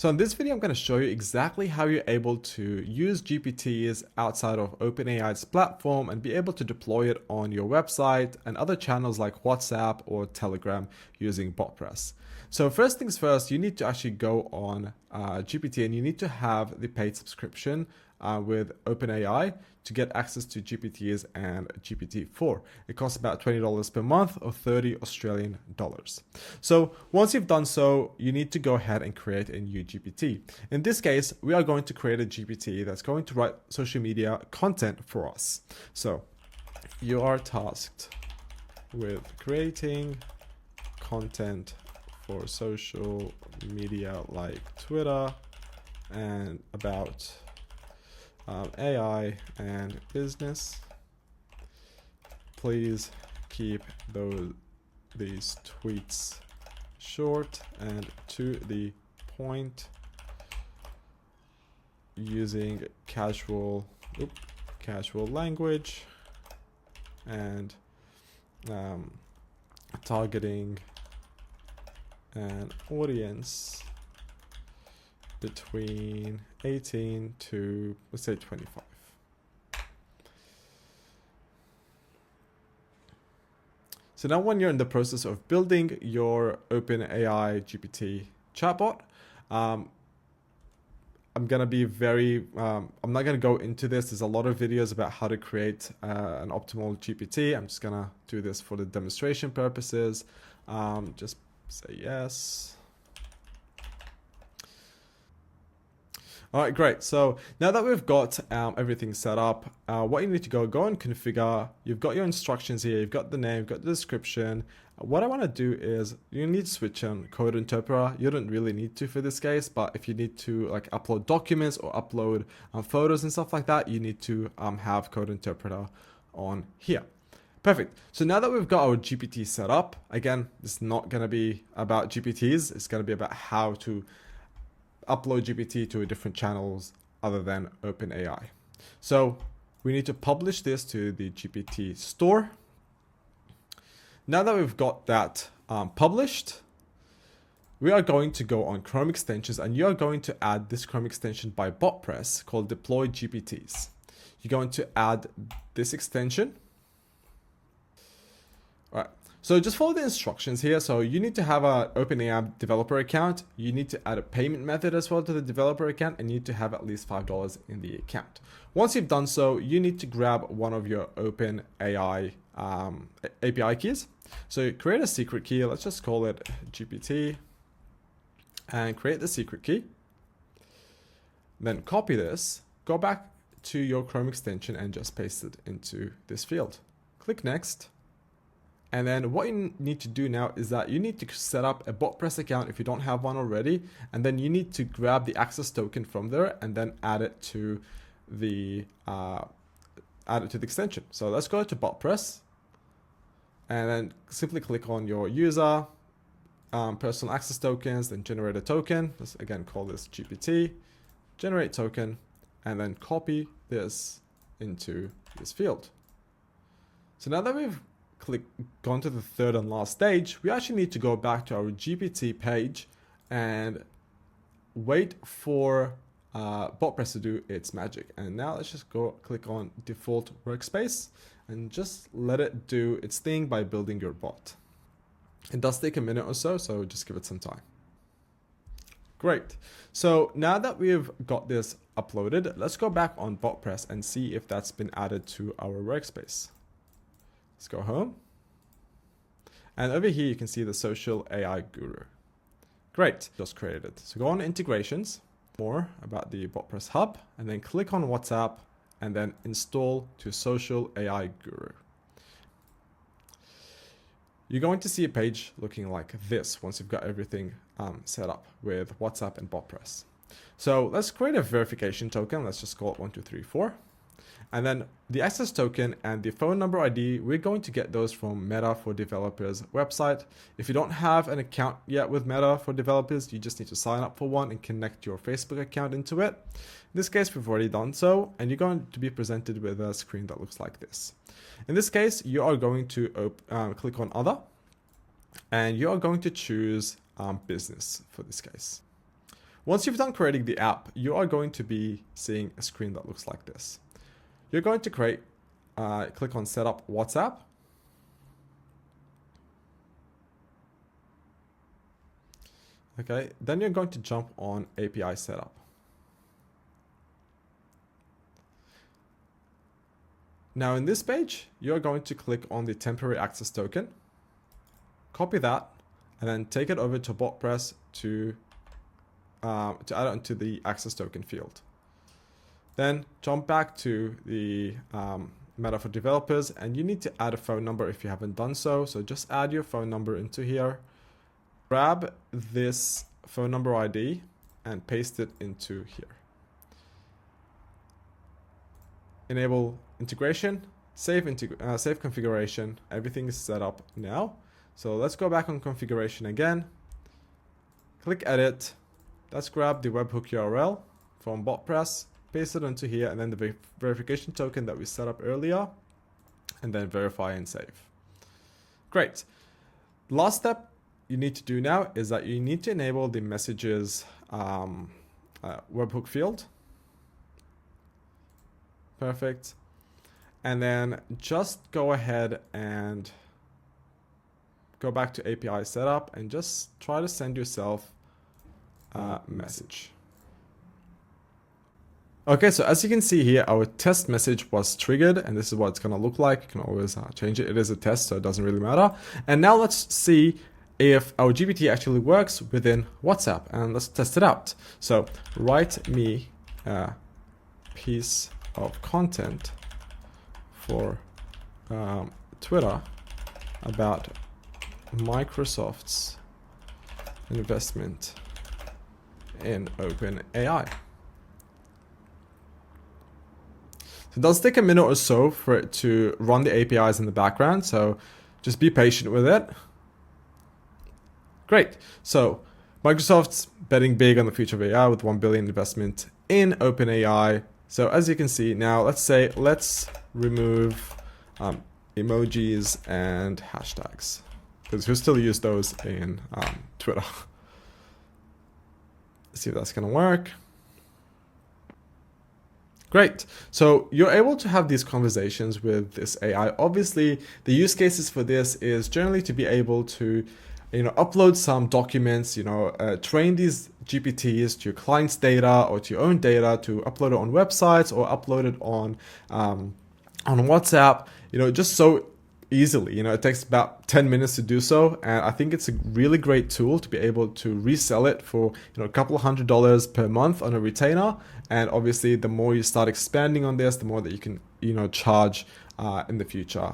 So in this video, I'm going to show you exactly how you're able to use GPTs outside of OpenAI's platform and be able to deploy it on your website and other channels like WhatsApp or Telegram using BotPress. So first things first, you need to actually go on GPT and you need to have the paid subscription with OpenAI to get access to GPTs and GPT-4. It costs about $20 per month or 30 Australian dollars. So once you've done so, you need to go ahead and create a new GPT. In this case, we are going to create a GPT that's going to write social media content for us. So you are tasked with creating content for social media like Twitter and about AI and business. Please keep these tweets short and to the point, using casual language and targeting an audience between 18 to, let's say, 25. So now when you're in the process of building your OpenAI GPT chatbot, I'm going to be I'm not going to go into this. There's a lot of videos about how to create an optimal GPT. I'm just going to do this for the demonstration purposes. Just say yes. All right, great. So now that we've got everything set up, what you need to go and configure. You've got your instructions here. You've got the name, you've got the description. What I want to do is you need to switch on code interpreter. You don't really need to for this case, but if you need to like upload documents or upload photos and stuff like that, you need to have code interpreter on here. Perfect. So now that we've got our GPT set up, again, it's not going to be about GPTs. It's going to be about how to upload GPT to different channels other than OpenAI. So we need to publish this to the GPT store. Now that we've got that published, we are going to go on Chrome extensions and you are going to add this Chrome extension by BotPress called Deploy GPTs. You're going to add this extension. All right. So just follow the instructions here. So you need to have an OpenAI developer account. You need to add a payment method as well to the developer account and you need to have at least $5 in the account. Once you've done so, you need to grab one of your OpenAI API keys. So create a secret key. Let's just call it GPT and create the secret key. Then copy this, go back to your Chrome extension and just paste it into this field. Click next. And then what you need to do now is that you need to set up a BotPress account if you don't have one already. And then you need to grab the access token from there and then add it to the extension. So let's go to BotPress and then simply click on your user, personal access tokens, then generate a token. Let's again call this GPT, generate token, and then copy this into this field. So now that we've gone to the third and last stage, we actually need to go back to our GPT page and wait for BotPress to do its magic. And now let's just go click on default workspace and just let it do its thing by building your bot. It does take a minute or so, so just give it some time. Great. So now that we've got this uploaded, let's go back on BotPress and see if that's been added to our workspace. Let's go home. And over here, you can see the social AI guru. Great, just created it. So go on integrations, more about the BotPress hub, and then click on WhatsApp and then install to social AI guru. You're going to see a page looking like this once you've got everything set up with WhatsApp and BotPress. So let's create a verification token. Let's just call it 1234. And then the access token and the phone number ID, we're going to get those from Meta for Developers website. If you don't have an account yet with Meta for Developers, you just need to sign up for one and connect your Facebook account into it. In this case, we've already done so, and you're going to be presented with a screen that looks like this. In this case, you are going to click on Other, and you are going to choose Business for this case. Once you've done creating the app, you are going to be seeing a screen that looks like this. You're going to click on Setup WhatsApp. Okay, then you're going to jump on API Setup. Now in this page, you're going to click on the temporary access token, copy that, and then take it over to BotPress to add it onto the access token field. Then jump back to the Meta for developers, and you need to add a phone number if you haven't done so. So just add your phone number into here, grab this phone number ID and paste it into here. Enable integration, save configuration. Everything is set up now. So let's go back on configuration again. Click edit. Let's grab the webhook URL from BotPress, paste it onto here, and then the verification token that we set up earlier, and then verify and save. Great. Last step you need to do now is that you need to enable the messages webhook field. Perfect. And then just go ahead and go back to API setup and just try to send yourself a message. Okay, so as you can see here, our test message was triggered, and this is what it's going to look like. You can always change it. It is a test, so it doesn't really matter. And now let's see if our GPT actually works within WhatsApp, and let's test it out. So write me a piece of content for Twitter about Microsoft's investment in OpenAI. So it does take a minute or so for it to run the APIs in the background, so just be patient with it. Great. So Microsoft's betting big on the future of AI with $1 billion investment in OpenAI. So as you can see now, let's remove emojis and hashtags, because we still use those in Twitter. Let's see if that's going to work. Great. So you're able to have these conversations with this AI. Obviously, the use cases for this is generally to be able to, upload some documents, train these GPTs to your client's data or to your own data, to upload it on websites or upload it on WhatsApp, just so easily. It takes about 10 minutes to do so, and I think it's a really great tool to be able to resell it for a couple of $100s per month on a retainer. And obviously, the more you start expanding on this, the more that you can charge in the future.